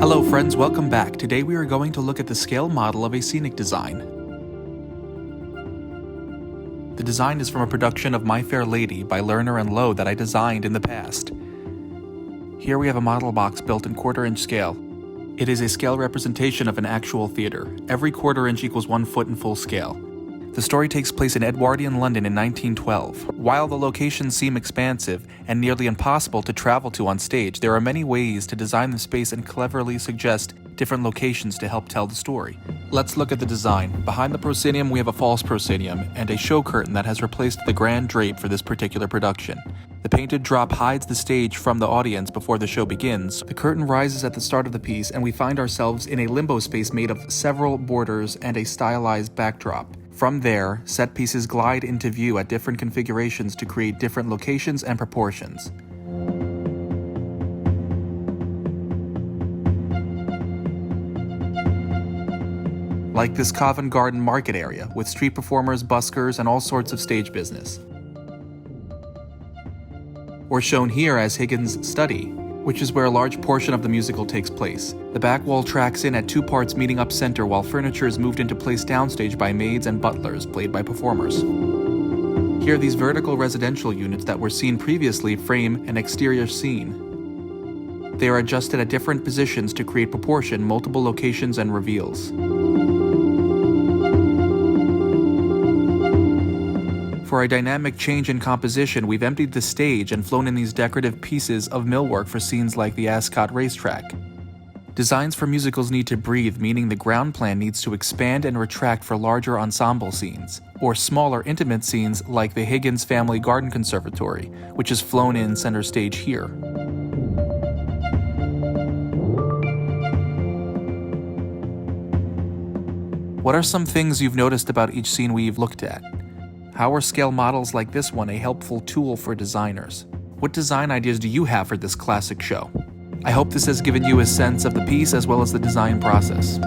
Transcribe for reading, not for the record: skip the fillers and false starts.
Hello friends, welcome back. Today we are going to look at the scale model of a scenic design. The design is from a production of My Fair Lady by Lerner and Lowe that I designed in the past. Here we have a model box built in quarter-inch scale. It is a scale representation of an actual theater. Every quarter-inch equals 1 foot in full scale. The story takes place in Edwardian London in 1912. While the locations seem expansive and nearly impossible to travel to on stage, there are many ways to design the space and cleverly suggest different locations to help tell the story. Let's look at the design. Behind the proscenium we have a false proscenium and a show curtain that has replaced the grand drape for this particular production. The painted drop hides the stage from the audience before the show begins. The curtain rises at the start of the piece and we find ourselves in a limbo space made of several borders and a stylized backdrop. From there, set pieces glide into view at different configurations to create different locations and proportions. Like this Covent Garden market area, with street performers, buskers, and all sorts of stage business. Or shown here as Higgins' study, which is where a large portion of the musical takes place. The back wall tracks in at 2 parts meeting up center while furniture is moved into place downstage by maids and butlers, played by performers. Here, these vertical residential units that were seen previously frame an exterior scene. They are adjusted at different positions to create proportion, multiple locations, and reveals. For a dynamic change in composition, we've emptied the stage and flown in these decorative pieces of millwork for scenes like the Ascot racetrack. Designs for musicals need to breathe, meaning the ground plan needs to expand and retract for larger ensemble scenes, or smaller intimate scenes like the Higgins Family Garden Conservatory, which is flown in center stage here. What are some things you've noticed about each scene we've looked at? How are scale models like this one a helpful tool for designers? What design ideas do you have for this classic show? I hope this has given you a sense of the piece as well as the design process.